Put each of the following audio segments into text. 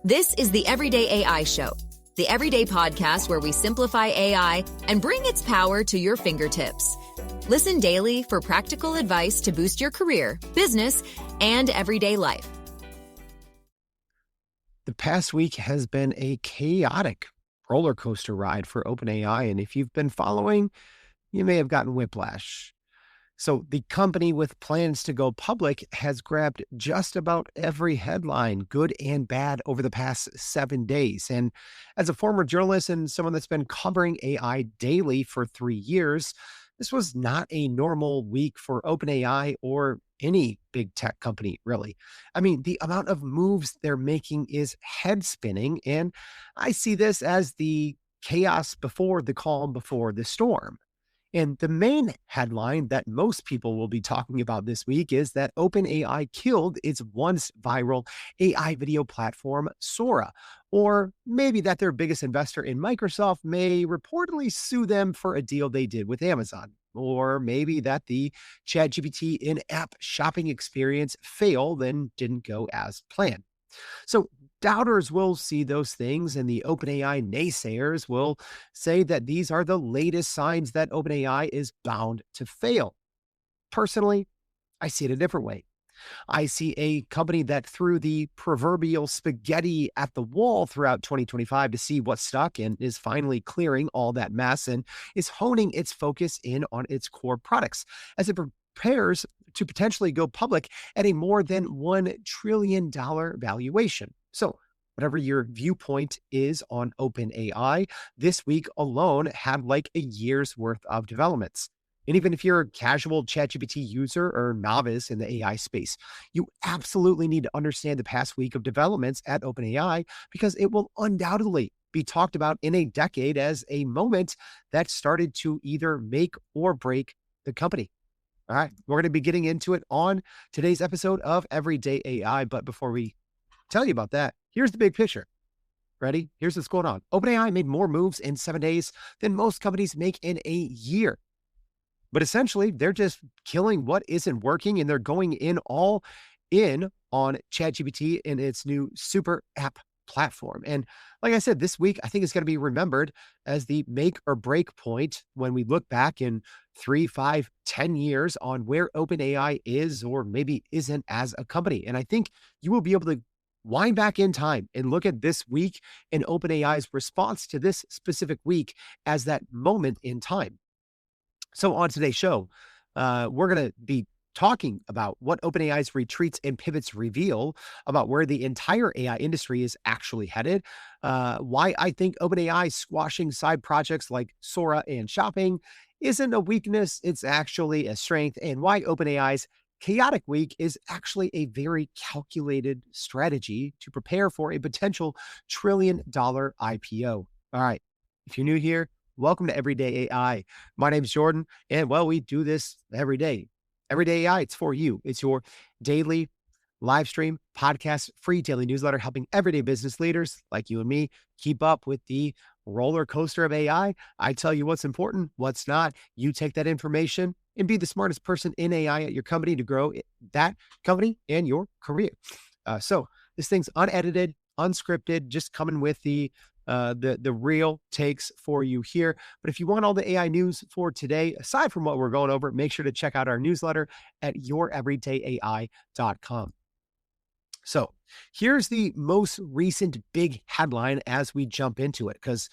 This is the Everyday AI Show, the everyday podcast where we simplify AI and bring its power to your fingertips. Listen daily for practical advice to boost your career, business, and everyday life. The past week has been a chaotic roller coaster ride for OpenAI, and if you've been following, you may have gotten whiplash. So the company with plans to go public has grabbed just about every headline, good and bad, over the past 7 days. And as a former journalist and someone that's been covering AI daily for 3 years, this was not a normal week for OpenAI or any big tech company, really. I mean, the amount of moves they're making is head spinning, and I see this as the chaos before the calm before the storm. And the main headline that most people will be talking about this week is that OpenAI killed its once viral AI video platform, Sora. Or maybe that their biggest investor in Microsoft may reportedly sue them for a deal they did with Amazon. Or maybe that the ChatGPT in-app shopping experience failed and didn't go as planned. So doubters will see those things, and the OpenAI naysayers will say that these are the latest signs that OpenAI is bound to fail. Personally, I see it a different way. I see a company that threw the proverbial spaghetti at the wall throughout 2025 to see what stuck and is finally clearing all that mess and is honing its focus in on its core products as it prepares to potentially go public at a more than $1 trillion valuation. So whatever your viewpoint is on OpenAI, this week alone had like a year's worth of developments. And even if you're a casual ChatGPT user or novice in the AI space, you absolutely need to understand the past week of developments at OpenAI because it will undoubtedly be talked about in a decade as a moment that started to either make or break the company. All right, we're going to be getting into it on today's episode of Everyday AI. But before we tell you about that, here's the big picture. Ready? Here's what's going on. OpenAI made more moves in 7 days than most companies make in a year. But essentially, they're just killing what isn't working, and they're going all in on ChatGPT and its new super app platform. And like I said, this week, I think it's going to be remembered as the make or break point when we look back in 3, 5, 10 years on where OpenAI is or maybe isn't as a company. And I think you will be able to wind back in time and look at this week and OpenAI's response to this specific week as that moment in time. So on today's show, we're going to be talking about what OpenAI's retreats and pivots reveal about where the entire AI industry is actually headed, why I think OpenAI squashing side projects like Sora and shopping isn't a weakness, it's actually a strength, and why OpenAI's chaotic week is actually a very calculated strategy to prepare for a potential $1 trillion IPO. All right, if you're new here, welcome to Everyday AI. My name's Jordan, and well, we do this every day. Everyday AI, it's for you. It's your daily live stream, podcast, free daily newsletter, helping everyday business leaders like you and me keep up with the roller coaster of AI. I tell you what's important, what's not. You take that information and be the smartest person in AI at your company to grow that company and your career. So this thing's unedited, unscripted, just coming with the real takes for you here. But if you want all the AI news for today, aside from what we're going over, make sure to check out our newsletter at youreverydayai.com. So here's the most recent big headline as we jump into it, because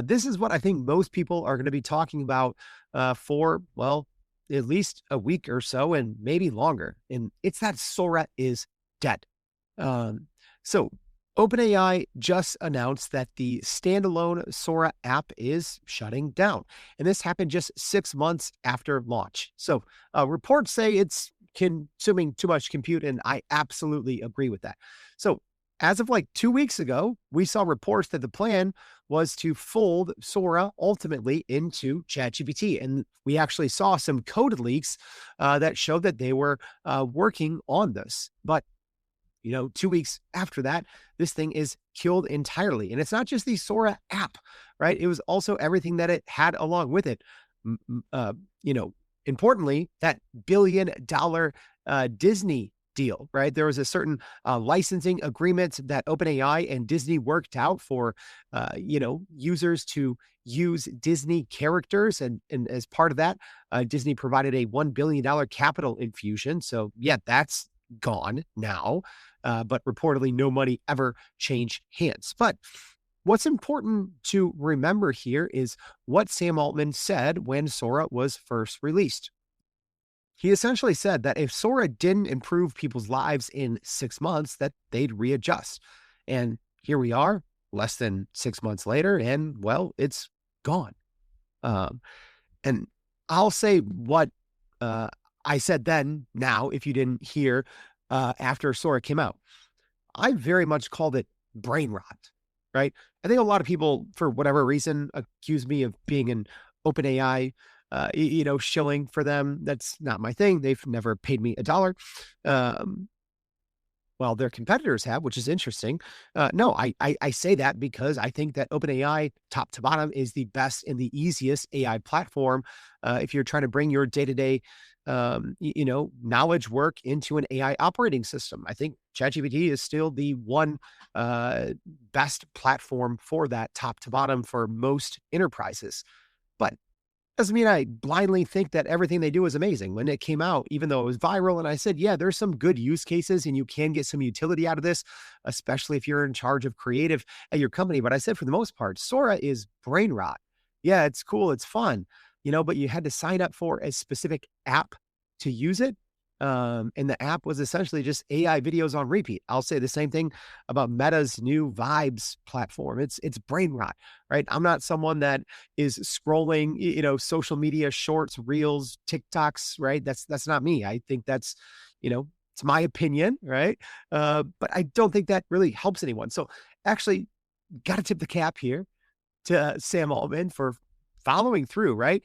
this is what I think most people are going to be talking about for, well, at least a week or so and maybe longer. And it's that Sora is dead. So OpenAI just announced that the standalone Sora app is shutting down. And this happened just 6 months after launch. So reports say it's consuming too much compute, and I absolutely agree with that. So as of like 2 weeks ago, we saw reports that the plan was to fold Sora ultimately into ChatGPT. And we actually saw some code leaks that showed that they were working on this. But 2 weeks after that, this thing is killed entirely. And it's not just the Sora app, right? It was also everything that it had along with it. Importantly, that $1 billion Disney deal, right? There was a certain licensing agreement that OpenAI and Disney worked out for, users to use Disney characters. And as part of that, Disney provided a $1 billion capital infusion. So yeah, that's gone now. But reportedly no money ever changed hands. But what's important to remember here is what Sam Altman said when Sora was first released. He essentially said that if Sora didn't improve people's lives in 6 months, that they'd readjust. And here we are, less than 6 months later, and well, it's gone. Um, and I'll say what I said then, now, if you didn't hear after Sora came out. I very much called it brain rot, right? I think a lot of people, for whatever reason, accuse me of being an OpenAI, shilling for them. That's not my thing. They've never paid me $1. Um, well, their competitors have, which is interesting. No, I say that because I think that OpenAI, top to bottom, is the best and the easiest AI platform if you're trying to bring your day-to-day, knowledge work into an AI operating system. I think ChatGPT is still the one best platform for that, top to bottom, for most enterprises. But doesn't mean I blindly think that everything they do is amazing. When it came out, even though it was viral, and I said, yeah, there's some good use cases and you can get some utility out of this, especially if you're in charge of creative at your company. But I said, for the most part, Sora is brain rot. Yeah, it's cool. It's fun, but you had to sign up for a specific app to use it. And the app was essentially just AI videos on repeat. I'll say the same thing about Meta's new Vibes platform. It's brain rot, right? I'm not someone that is scrolling, social media shorts, reels, TikToks, right? That's not me. I think that's, it's my opinion, right? But I don't think that really helps anyone. So actually, got to tip the cap here to Sam Altman for following through, right?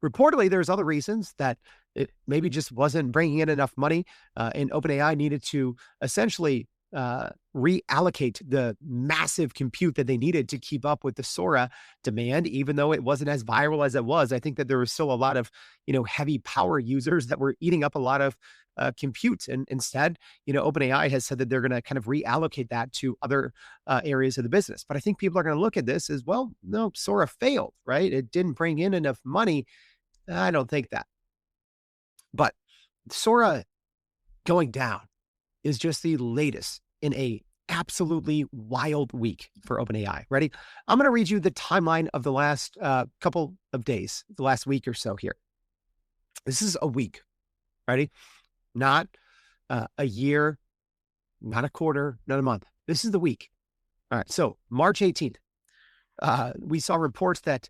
Reportedly, there's other reasons that it maybe just wasn't bringing in enough money, and OpenAI needed to essentially reallocate the massive compute that they needed to keep up with the Sora demand, even though it wasn't as viral as it was. I think that there was still a lot of, heavy power users that were eating up a lot of compute. And instead, OpenAI has said that they're going to kind of reallocate that to other areas of the business. But I think people are going to look at this as, well, no, Sora failed, right? It didn't bring in enough money. I don't think that. But Sora going down is just the latest in a absolutely wild week for OpenAI. Ready? I'm going to read you the timeline of the last couple of days, the last week or so here. This is a week. Ready? Not a year, not a quarter, not a month. This is the week. All right. So March 18th, we saw reports that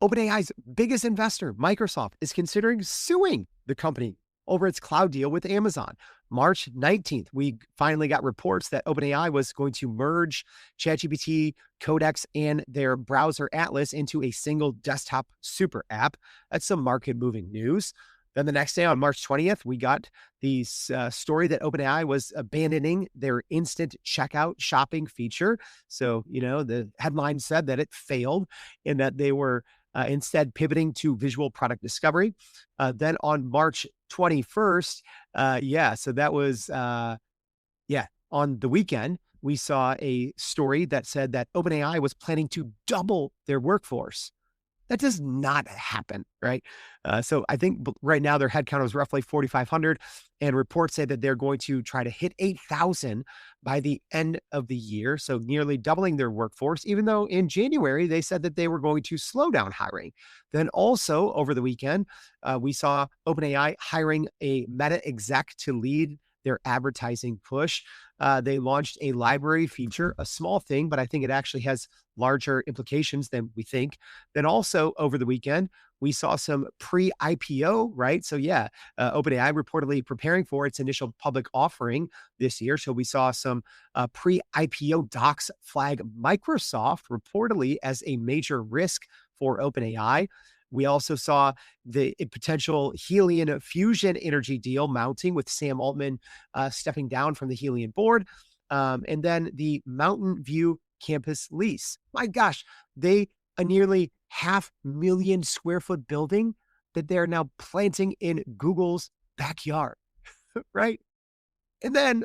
OpenAI's biggest investor, Microsoft, is considering suing the company over its cloud deal with Amazon. March 19th, we finally got reports that OpenAI was going to merge ChatGPT, Codex, and their browser Atlas into a single desktop super app. That's some market-moving news. Then the next day, on March 20th, we got the story that OpenAI was abandoning their instant checkout shopping feature. So, the headline said that it failed and that they were instead pivoting to visual product discovery. Then on March 21st, so that was, on the weekend, we saw a story that said that OpenAI was planning to double their workforce. That does not happen, right? So I think right now their headcount is roughly 4,500, and reports say that they're going to try to hit 8,000 by the end of the year. So nearly doubling their workforce, even though in January they said that they were going to slow down hiring. Then also over the weekend, we saw OpenAI hiring a Meta exec to lead their advertising push. They launched a library feature, a small thing, but I think it actually has larger implications than we think. Then also over the weekend, we saw some pre-IPO, right? So OpenAI reportedly preparing for its initial public offering this year. So we saw some pre-IPO docs flag Microsoft reportedly as a major risk for OpenAI. We also saw the potential Helion fusion energy deal mounting with Sam Altman stepping down from the Helion board. And then the Mountain View campus lease. My gosh, a nearly 500,000 square foot building that they're now planting in Google's backyard. right? And then,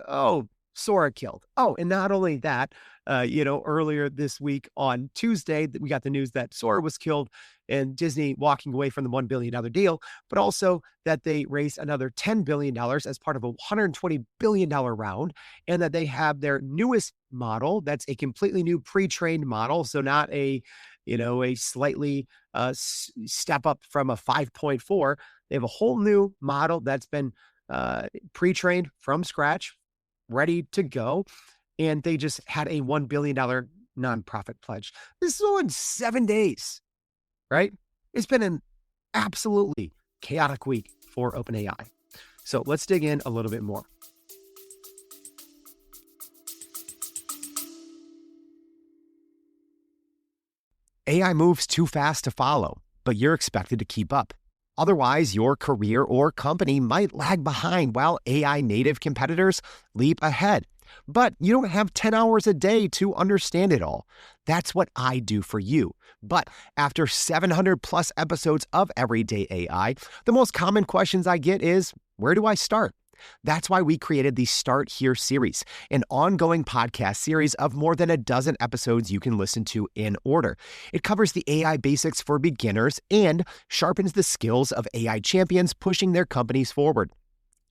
Sora killed. Oh, and not only that, earlier this week on Tuesday, we got the news that Sora was killed and Disney walking away from the $1 billion deal, but also that they raised another $10 billion as part of a $120 billion round, and that they have their newest model that's a completely new pre-trained model. So not a slightly step up from a 5.4. They have a whole new model that's been pre-trained from scratch, ready to go. And they just had a $1 billion nonprofit pledge. This is all in 7 days, right? It's been an absolutely chaotic week for OpenAI. So let's dig in a little bit more. AI moves too fast to follow, but you're expected to keep up. Otherwise, your career or company might lag behind while AI native competitors leap ahead. But you don't have 10 hours a day to understand it all. That's what I do for you. But after 700 plus episodes of Everyday AI, the most common questions I get is, where do I start? That's why we created the Start Here series, an ongoing podcast series of more than a dozen episodes you can listen to in order. It covers the AI basics for beginners and sharpens the skills of AI champions pushing their companies forward.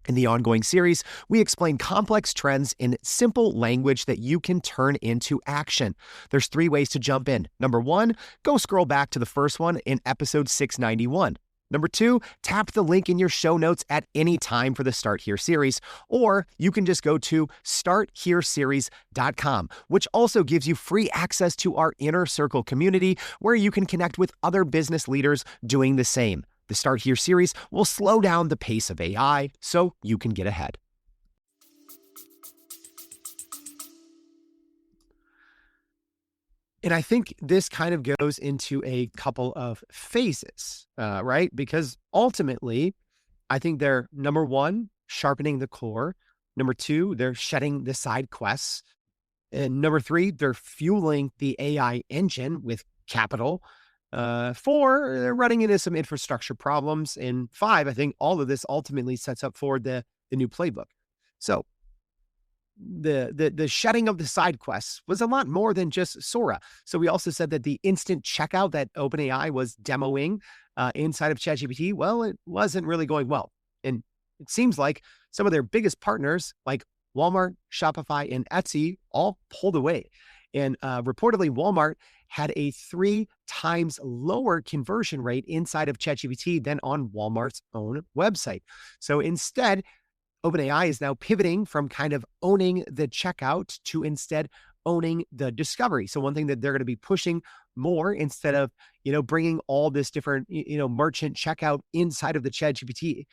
In the ongoing series, we explain complex trends in simple language that you can turn into action. There's 3 ways to jump in. Number 1, go scroll back to the first one in episode 691. Number 2, tap the link in your show notes at any time for the Start Here series, or you can just go to starthereseries.com, which also gives you free access to our Inner Circle community where you can connect with other business leaders doing the same. The Start Here series will slow down the pace of AI so you can get ahead. And I think this kind of goes into a couple of phases, right? Because ultimately, I think they're, number 1, sharpening the core. Number 2, they're shedding the side quests. And number 3, they're fueling the AI engine with capital. 4, they're running into some infrastructure problems. And 5, I think all of this ultimately sets up for the new playbook. So the shedding of the side quests was a lot more than just Sora. So we also said that the instant checkout that OpenAI was demoing inside of ChatGPT, well, it wasn't really going well. And it seems like some of their biggest partners, like Walmart, Shopify, and Etsy, all pulled away. And reportedly, Walmart had a 3 times lower conversion rate inside of ChatGPT than on Walmart's own website. So instead, OpenAI is now pivoting from kind of owning the checkout to instead owning the discovery. So one thing that they're going to be pushing more, instead of, bringing all this different, merchant checkout inside of the ChatGPT,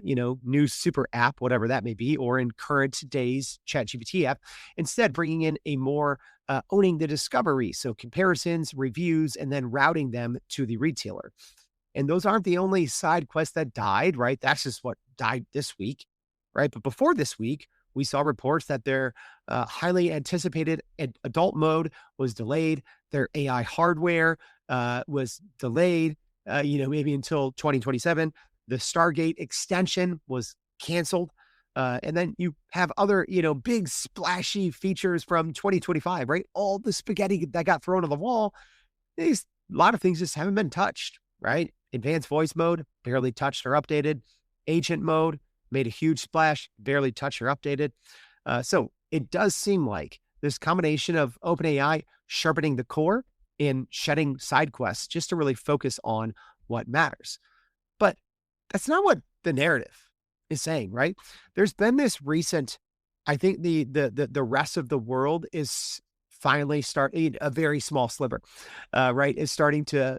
new super app, whatever that may be, or in current day's ChatGPT app, instead bringing in a more owning the discovery. So comparisons, reviews, and then routing them to the retailer. And those aren't the only side quests that died, right? That's just what died this week. Right. But before this week, we saw reports that their highly anticipated adult mode was delayed. Their AI hardware was delayed, maybe until 2027. The Stargate extension was canceled. And then you have other, big splashy features from 2025, right? All the spaghetti that got thrown on the wall. A lot of things just haven't been touched, right? Advanced voice mode, barely touched or updated. Agent mode, made a huge splash, barely touched or updated. So it does seem like this combination of OpenAI sharpening the core and shedding side quests just to really focus on what matters. But that's not what the narrative is saying, right? There's been this recent, I think the rest of the world is finally starting, a very small sliver, right, is starting to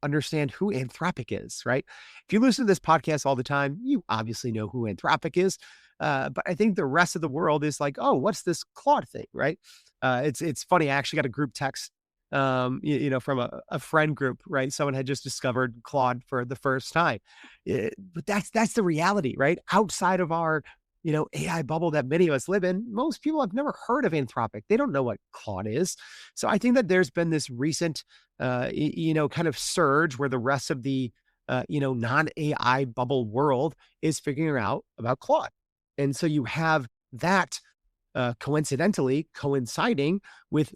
understand who Anthropic is, right? If you listen to this podcast all the time, you obviously know who Anthropic is. But I think the rest of the world is like, oh, what's this Claude thing, right? It's funny. I actually got a group text, from a friend group, right? Someone had just discovered Claude for the first time. But that's the reality, right? Outside of our AI bubble that many of us live in, most people have never heard of Anthropic. They don't know what Claude is. So I think that there's been this recent, kind of surge where the rest of the, non-AI bubble world is figuring out about Claude. And so you have that coincidentally coinciding with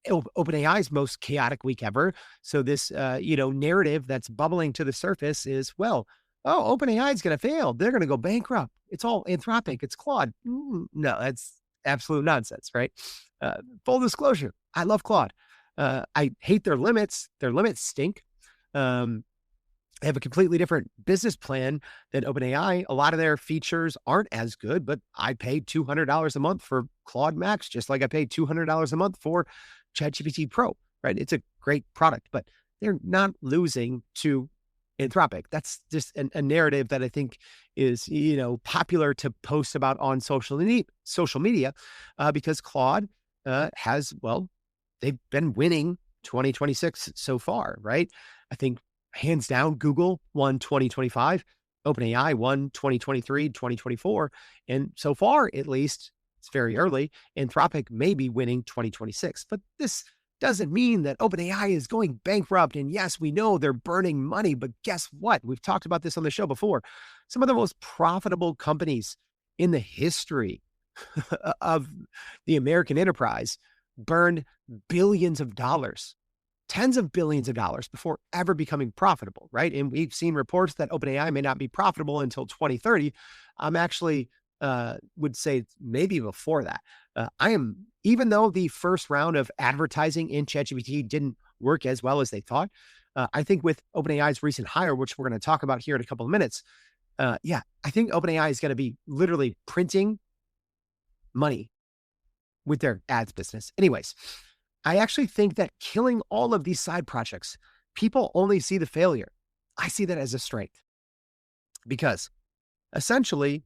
OpenAI's most chaotic week ever. So this, narrative that's bubbling to the surface is, well, oh, OpenAI is going to fail. They're going to go bankrupt. It's all Anthropic. It's Claude. No, that's absolute nonsense, right? Full disclosure, I love Claude. I hate their limits. Their limits stink. They have a completely different business plan than OpenAI. A lot of their features aren't as good, but I pay $200 a month for Claude Max, just like I pay $200 a month for ChatGPT Pro, right? It's a great product, but they're not losing to Anthropic. That's just a narrative that I think is, popular to post about on social media, because Claude they've been winning 2026 so far, right? I think hands down, Google won 2025, OpenAI won 2023, 2024. And so far, at least, it's very early, Anthropic may be winning 2026. But this doesn't mean that OpenAI is going bankrupt. And yes, we know they're burning money, but guess what? We've talked about this on the show before. Some of the most profitable companies in the history of the American enterprise burned billions of dollars, tens of billions of dollars before ever becoming profitable, right? And we've seen reports that OpenAI may not be profitable until 2030. I'm actually would say maybe before that. Even though the first round of advertising in ChatGPT didn't work as well as they thought, I think with OpenAI's recent hire, which we're going to talk about here in a couple of minutes, I think OpenAI is going to be literally printing money with their ads business. Anyways, I actually think that killing all of these side projects, people only see the failure. I see that as a strength, because essentially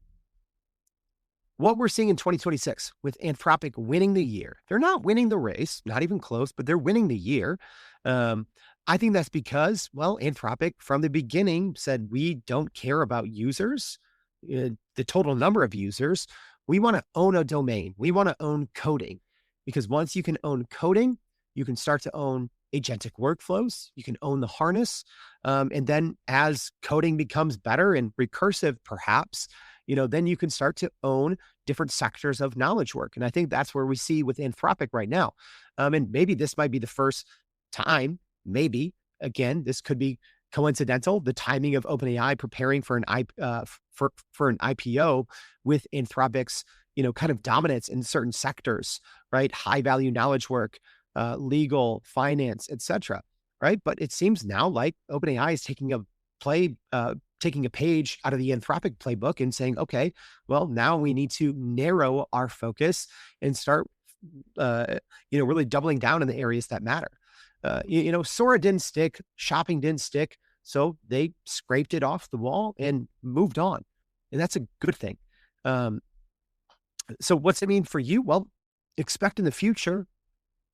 what we're seeing in 2026 with Anthropic winning the year, they're not winning the race, not even close, but they're winning the year. I think that's because, Anthropic from the beginning said, we don't care about users, the total number of users. We want to own a domain. We want to own coding, because once you can own coding, you can start to own agentic workflows. You can own the harness. And then as coding becomes better and recursive, perhaps, then you can start to own different sectors of knowledge work. And I think that's where we see with Anthropic right now. And maybe this might be the first time, maybe, again, this could be coincidental, the timing of OpenAI preparing for an IPO with Anthropic's, kind of dominance in certain sectors, right? High value knowledge work, legal, finance, etc. Right? But it seems now like OpenAI is taking a page out of the Anthropic playbook and saying, okay, now we need to narrow our focus and start, really doubling down in the areas that matter. Sora didn't stick, shopping didn't stick, so they scraped it off the wall and moved on, and that's a good thing. So what's it mean for you? Well, expect in the future,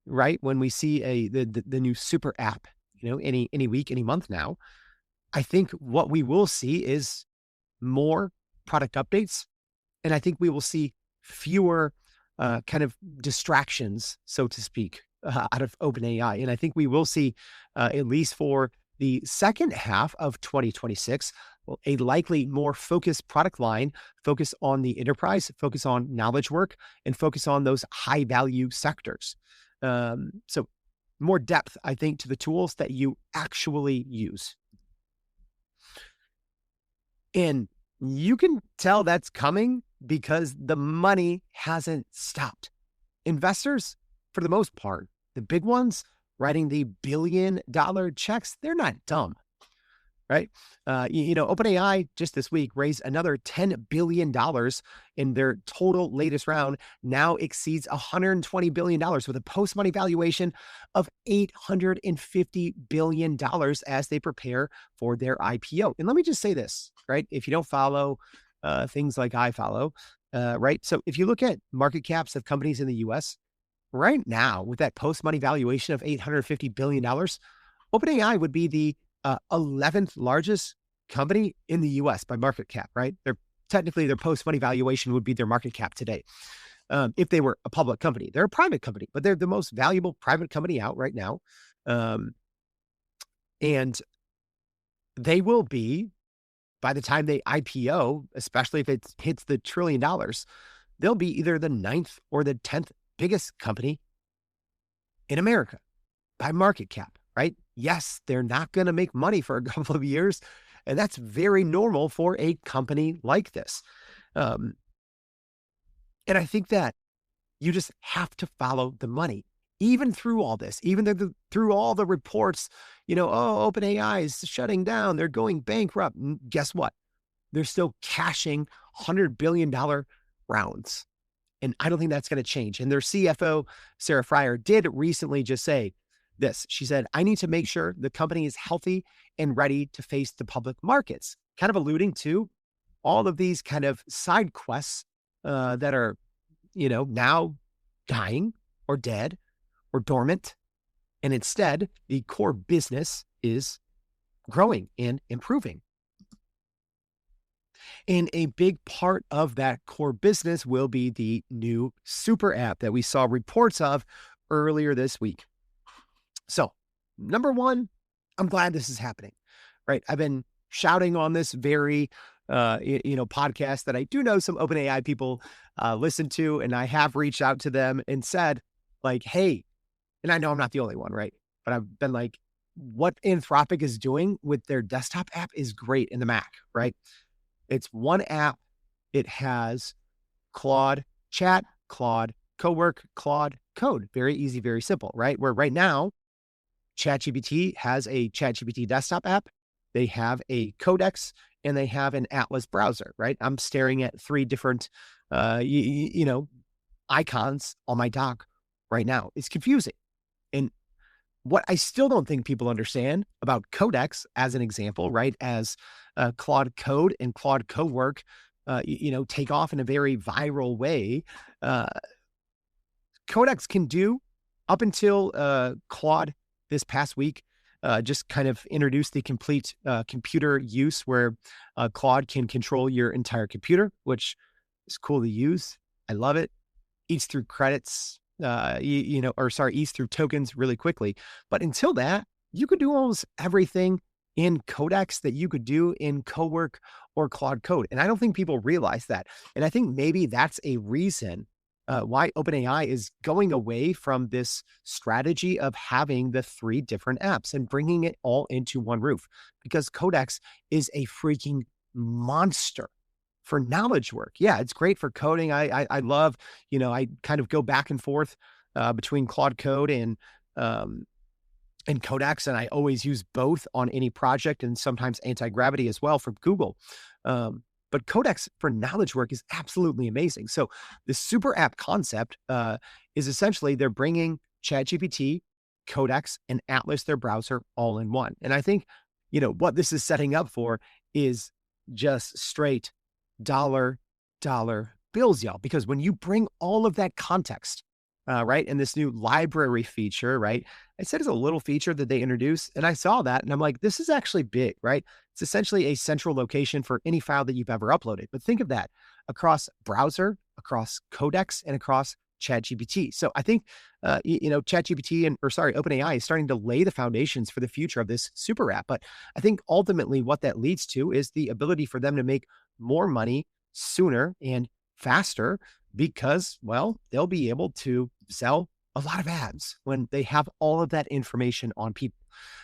right, when we see the new super app, any week, any month now, I think what we will see is more product updates, and I think we will see fewer kind of distractions, so to speak, out of OpenAI. And I think we will see, at least for the second half of 2026, a likely more focused product line, focus on the enterprise, focus on knowledge work, and focus on those high value sectors. So more depth, I think, to the tools that you actually use. And you can tell that's coming because the money hasn't stopped. Investors, for the most part, the big ones writing the billion-dollar checks, they're not dumb, right? OpenAI just this week raised another $10 billion in their total latest round, now exceeds $120 billion with a post-money valuation of $850 billion as they prepare for their IPO. And let me just say this, right? If you don't follow things like I follow, right? So if you look at market caps of companies in the US, right now, with that post-money valuation of $850 billion, OpenAI would be the 11th largest company in the US by market cap, right? Technically, their post-money valuation would be their market cap today. If they were a public company. They're a private company, but they're the most valuable private company out right now. And they will be by the time they IPO, especially if it hits the $1 trillion, they'll be either the 9th or the 10th biggest company in America by market cap, right? Yes, they're not going to make money for a couple of years, and that's very normal for a company like this. And I think that you just have to follow the money, even through all this, even through all the reports, oh, OpenAI is shutting down, they're going bankrupt. And guess what? They're still cashing $100 billion rounds. And I don't think that's going to change. And their CFO, Sarah Fryer, did recently just say this. She said, I need to make sure the company is healthy and ready to face the public markets, kind of alluding to all of these kind of side quests that are, now dying or dead or dormant. And instead, the core business is growing and improving. And a big part of that core business will be the new super app that we saw reports of earlier this week. So, number one, I'm glad this is happening, right? I've been shouting on this very, podcast that I do know some OpenAI people listen to, and I have reached out to them and said, like, hey, and I know I'm not the only one, right? But I've been like, what Anthropic is doing with their desktop app is great in the Mac, right? It's one app. It has Claude Chat, Claude Cowork, Claude Code. Very easy, very simple, right? Where right now, ChatGPT has a ChatGPT desktop app. They have a Codex and they have an Atlas browser, right? I'm staring at 3 different, icons on my dock right now. It's confusing. And what I still don't think people understand about Codex, as an example, right, as Claude Code and Claude Cowork, take off in a very viral way, Codex can do up until Claude this past week, just kind of introduced the complete computer use where Claude can control your entire computer, which is cool to use. I love it. Eats through credits, eats through tokens really quickly. But until that, you could do almost everything in Codex that you could do in Cowork or Claude Code. And I don't think people realize that. And I think maybe that's a reason why OpenAI is going away from this strategy of having the 3 different apps and bringing it all into one roof, because Codex is a freaking monster for knowledge work. Yeah, it's great for coding. I love, I kind of go back and forth between Claude Code and Codex, and I always use both on any project, and sometimes anti-gravity as well from Google. But Codex for knowledge work is absolutely amazing. So the super app concept is essentially they're bringing ChatGPT, Codex, and Atlas, their browser, all in one. And I think, what this is setting up for is just straight dollar bills, y'all. Because when you bring all of that context, right, and this new library feature, right, I said it's a little feature that they introduced, and I saw that, and I'm like, this is actually big, right? It's essentially a central location for any file that you've ever uploaded. But think of that across browser, across Codex, and across ChatGPT. So I think, ChatGPT OpenAI is starting to lay the foundations for the future of this super app. But I think ultimately what that leads to is the ability for them to make more money sooner and faster, because, well, they'll be able to sell a lot of ads when they have all of that information on people.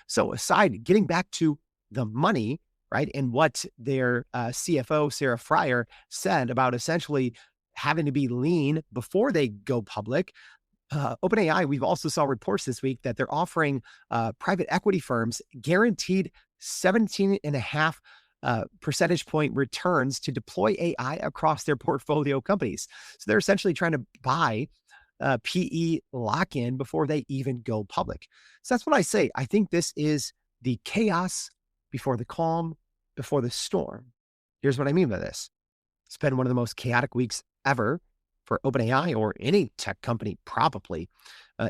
So getting back to the money, right, and what their CFO, Sarah Fryer, said about essentially having to be lean before they go public. OpenAI, we've also saw reports this week that they're offering private equity firms guaranteed 17.5 percentage point returns to deploy AI across their portfolio companies. So they're essentially trying to buy PE lock-in before they even go public. So that's what I say. I think this is the chaos before the calm, before the storm. Here's what I mean by this. It's been one of the most chaotic weeks ever for OpenAI or any tech company, probably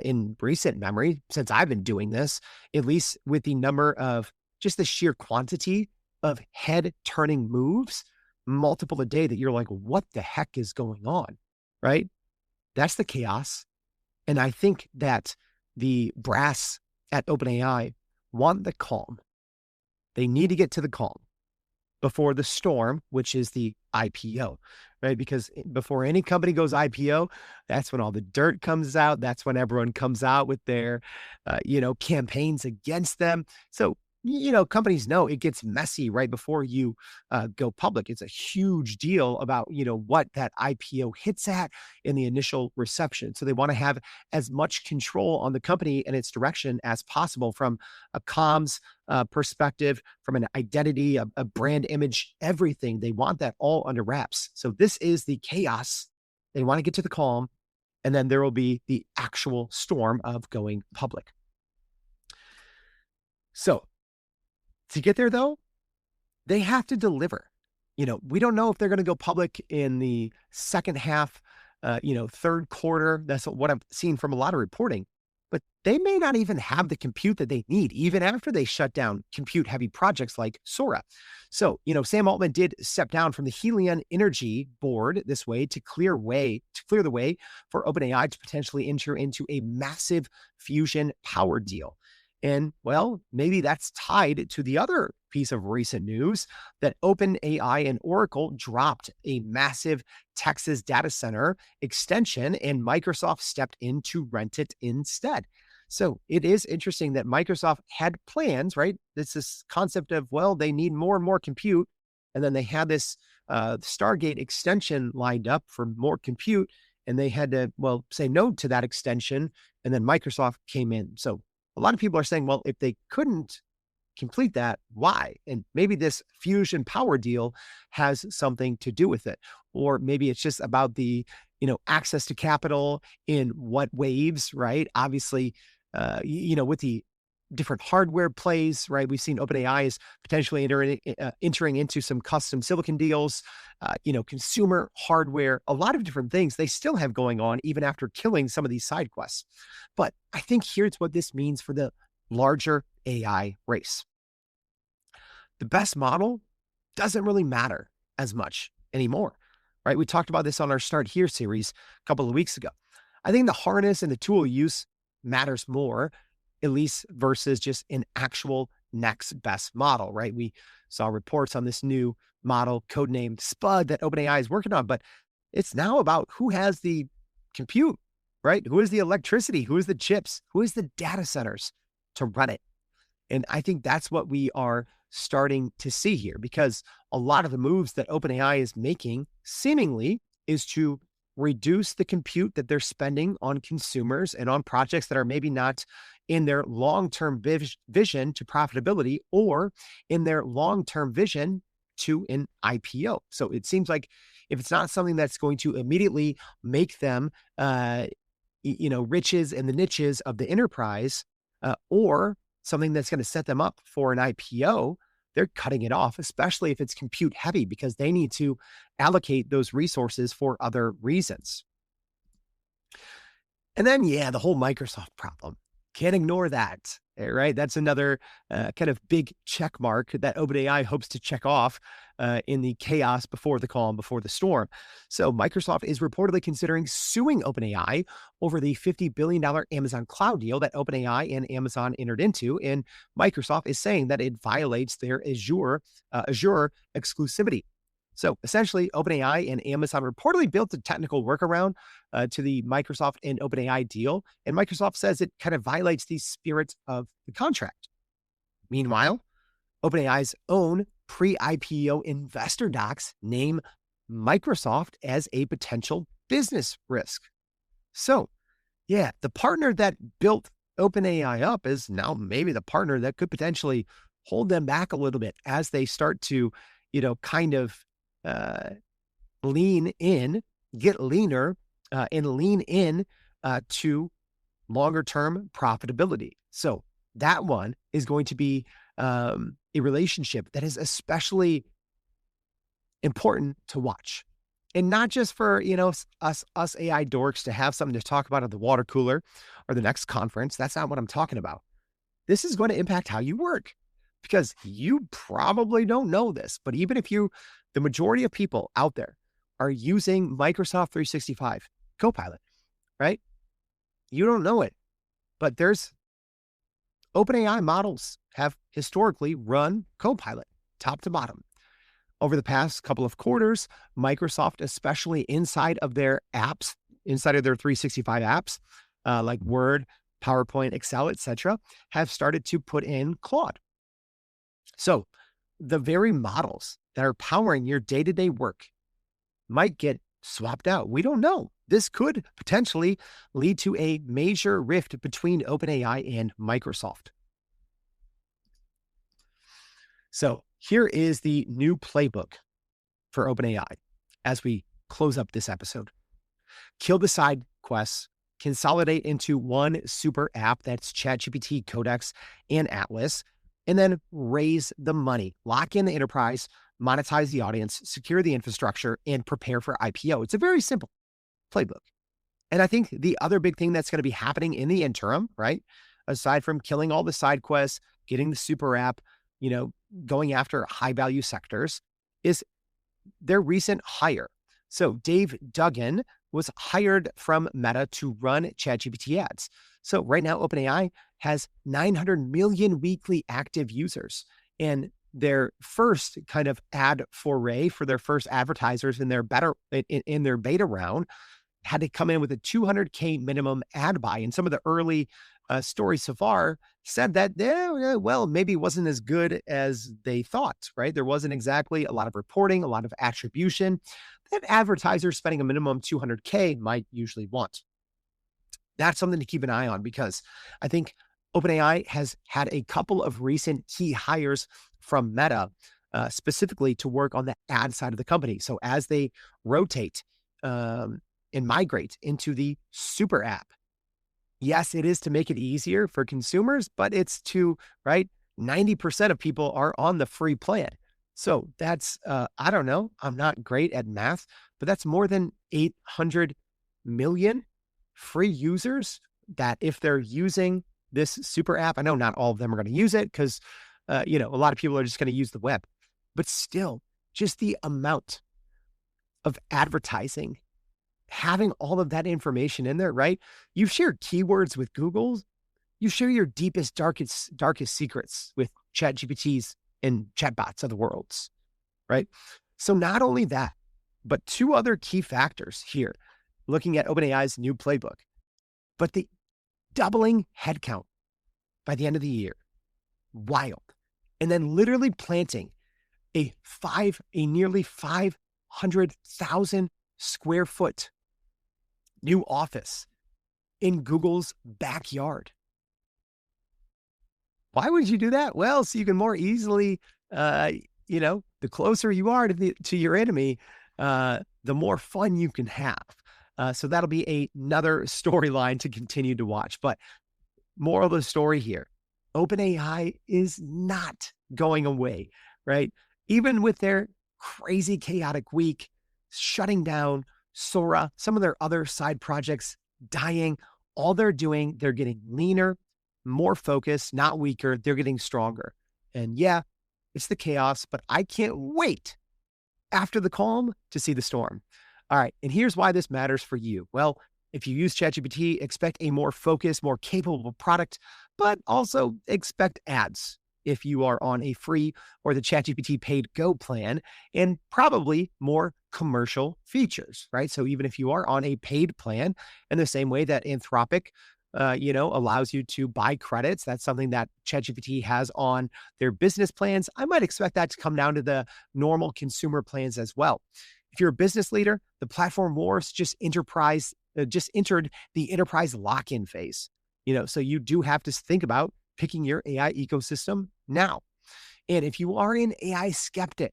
in recent memory, since I've been doing this, at least with the number of just the sheer quantity of head-turning moves, multiple a day, that you're like, what the heck is going on, right? That's the chaos. And I think that the brass at OpenAI want the calm. They need to get to the calm. before the storm, which is the IPO, right? Because before any company goes IPO, that's when all the dirt comes out. That's when everyone comes out with their, campaigns against them. So, companies know it gets messy right before you go public. It's a huge deal about, what that IPO hits at in the initial reception. So they want to have as much control on the company and its direction as possible from a comms perspective, from an identity, a brand image, everything. They want that all under wraps. So this is the chaos. They want to get to the calm, and then there will be the actual storm of going public. So to get there, though, they have to deliver. We don't know if they're going to go public in the second half, third quarter. That's what I've seen from a lot of reporting. But they may not even have the compute that they need, even after they shut down compute-heavy projects like Sora. So, Sam Altman did step down from the Helion Energy board this way to clear the way for OpenAI to potentially enter into a massive fusion power deal. And well, maybe that's tied to the other piece of recent news that OpenAI and Oracle dropped a massive Texas data center extension and Microsoft stepped in to rent it instead. So it is interesting that Microsoft had plans, right? It's this concept of, well, they need more and more compute. And then they had this Stargate extension lined up for more compute. And they had to, say no to that extension. And then Microsoft came in. So a lot of people are saying, well, if they couldn't complete that, why? And maybe this fusion power deal has something to do with it. Or maybe it's just about the, access to capital in what waves, right? Obviously, with the different hardware plays, right? We've seen OpenAI is potentially entering into some custom silicon deals, consumer hardware, a lot of different things they still have going on even after killing some of these side quests. But I think here's what this means for the larger AI race. The best model doesn't really matter as much anymore, right? We talked about this on our Start Here series a couple of weeks ago. I think the harness and the tool use matters more, at least versus just an actual next best model, right? We saw reports on this new model codenamed Spud that OpenAI is working on, but it's now about who has the compute, right? Who is the electricity? Who is the chips? Who is the data centers to run it? And I think that's what we are starting to see here, because a lot of the moves that OpenAI is making seemingly is to reduce the compute that they're spending on consumers and on projects that are maybe not in their long-term vision to profitability or in their long-term vision to an IPO. So it seems like if it's not something that's going to immediately make them, riches in the niches of the enterprise, or something that's going to set them up for an IPO, they're cutting it off, especially if it's compute heavy, because they need to allocate those resources for other reasons. And then, the whole Microsoft problem. Can't ignore that, right? That's another kind of big check mark that OpenAI hopes to check off in the chaos before the calm, before the storm. So Microsoft is reportedly considering suing OpenAI over the $50 billion Amazon cloud deal that OpenAI and Amazon entered into. And Microsoft is saying that it violates their Azure exclusivity. So essentially, OpenAI and Amazon reportedly built a technical workaround to the Microsoft and OpenAI deal, and Microsoft says it kind of violates the spirit of the contract. Meanwhile, OpenAI's own pre-IPO investor docs name Microsoft as a potential business risk. So, the partner that built OpenAI up is now maybe the partner that could potentially hold them back a little bit as they start to, lean in, get leaner, and lean in to longer term profitability. So that one is going to be a relationship that is especially important to watch. And not just for, us AI dorks to have something to talk about at the water cooler or the next conference. That's not what I'm talking about. This is going to impact how you work, because you probably don't know this, but even if the majority of people out there are using Microsoft 365 Copilot, right? You don't know it, but there's OpenAI models have historically run Copilot top to bottom. Over the past couple of quarters, Microsoft, especially inside of their apps, inside of their 365 apps, like Word, PowerPoint, Excel, etc., have started to put in Claude. So the very models that are powering your day-to-day work might get swapped out. We don't know. This could potentially lead to a major rift between OpenAI and Microsoft. So here is the new playbook for OpenAI as we close up this episode. Kill the side quests, consolidate into one super app that's ChatGPT, Codex, and Atlas, and then raise the money, lock in the enterprise, monetize the audience, secure the infrastructure, and prepare for IPO. It's a very simple playbook. And I think the other big thing that's going to be happening in the interim, right, aside from killing all the side quests, getting the super app, going after high value sectors, is their recent hire. So Dave Duggan was hired from Meta to run ChatGPT ads. So right now, OpenAI has 900 million weekly active users. And their first kind of ad foray for their first advertisers in their beta round had to come in with a 200K minimum ad buy. And some of the early stories so far said that, maybe it wasn't as good as they thought, right? There wasn't exactly a lot of reporting, a lot of attribution that advertisers spending a minimum 200K might usually want. That's something to keep an eye on, because I think OpenAI has had a couple of recent key hires from Meta, specifically to work on the ad side of the company. So as they rotate and migrate into the super app, yes, it is to make it easier for consumers, but it's to, right, 90% of people are on the free plan. So that's, I don't know, I'm not great at math, but that's more than 800 million free users that if they're using this super app, I know not all of them are going to use it because, a lot of people are just going to use the web, but still just the amount of advertising, having all of that information in there, right? You've shared keywords with Google. You share your deepest, darkest secrets with ChatGPTs and chatbots of the worlds, right? So not only that, but two other key factors here, looking at OpenAI's new playbook, but the doubling headcount by the end of the year. Wild. And then literally planting a nearly 500,000 square foot new office in Google's backyard. Why would you do that? Well, so you can more easily, the closer you are to your enemy, the more fun you can have. So that'll be another storyline to continue to watch. But moral of the story here, OpenAI is not going away, right? Even with their crazy, chaotic week, shutting down Sora, some of their other side projects dying, all they're doing, they're getting leaner, more focused, not weaker. They're getting stronger. And yeah, it's the chaos, but I can't wait after the calm to see the storm. All right. And here's why this matters for you. Well, if you use ChatGPT, expect a more focused, more capable product, but also expect ads if you are on a free or the ChatGPT paid Go plan, and probably more commercial features, right? So even if you are on a paid plan, in the same way that Anthropic, allows you to buy credits, that's something that ChatGPT has on their business plans. I might expect that to come down to the normal consumer plans as well. If you're a business leader, the platform wars just entered the enterprise lock-in phase. So you do have to think about picking your AI ecosystem now. And if you are an AI skeptic,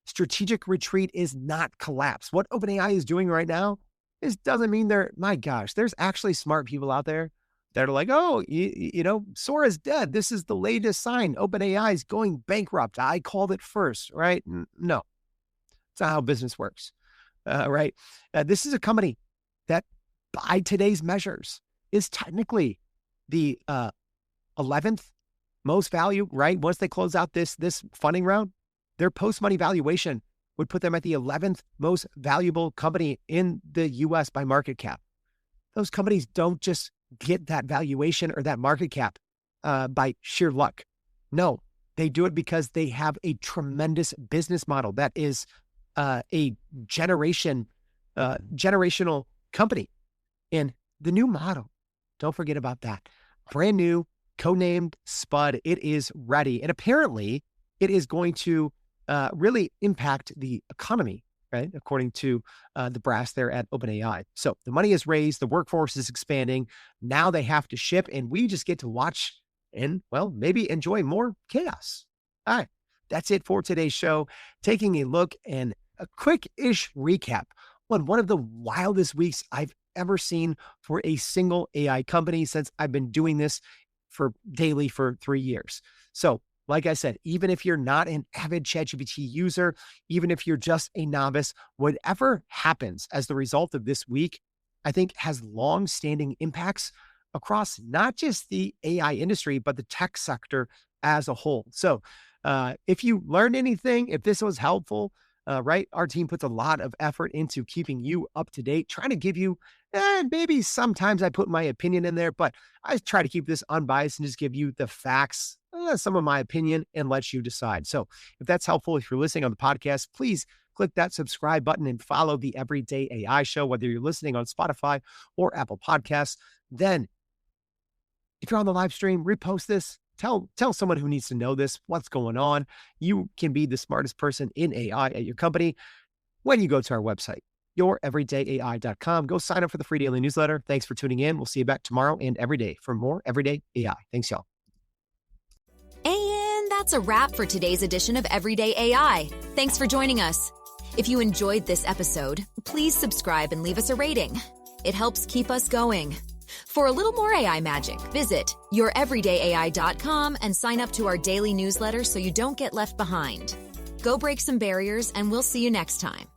strategic retreat is not collapse. What OpenAI is doing right now, this doesn't mean there's actually smart people out there that are like, oh, Sora's dead. This is the latest sign. OpenAI is going bankrupt. I called it first, right? No, it's not how business works, right? This is a company that by today's measures is technically the 11th most value, right? Once they close out this funding round, their post-money valuation would put them at the 11th most valuable company in the US by market cap. Those companies don't just get that valuation or that market cap by sheer luck. No, They do it because they have a tremendous business model that is a generational company. And the new model, don't forget about that. Brand new, codenamed Spud. It is ready. And apparently it is going to really impact the economy, right? According to the brass there at OpenAI. So the money is raised, the workforce is expanding. Now they have to ship, and we just get to watch and, well, maybe enjoy more chaos. All right, that's it for today's show. Taking a look and a quick-ish recap on one of the wildest weeks I've ever seen for a single AI company since I've been doing this daily for 3 years. So, like I said, even if you're not an avid ChatGPT user, even if you're just a novice, whatever happens as the result of this week, I think has long-standing impacts across not just the AI industry, but the tech sector as a whole. So if you learned anything, if this was helpful, right, our team puts a lot of effort into keeping you up to date, trying to give you, maybe sometimes I put my opinion in there, but I try to keep this unbiased and just give you the facts, some of my opinion, and let you decide. So if that's helpful, if you're listening on the podcast, please click that subscribe button and follow the Everyday AI Show, whether you're listening on Spotify or Apple Podcasts. Then if you're on the live stream, repost this. Tell someone who needs to know this, what's going on. You can be the smartest person in AI at your company when you go to our website, youreverydayai.com. Go sign up for the free daily newsletter. Thanks for tuning in. We'll see you back tomorrow and every day for more Everyday AI. Thanks, y'all. And that's a wrap for today's edition of Everyday AI. Thanks for joining us. If you enjoyed this episode, please subscribe and leave us a rating. It helps keep us going. For a little more AI magic, visit youreverydayai.com and sign up to our daily newsletter so you don't get left behind. Go break some barriers, and we'll see you next time.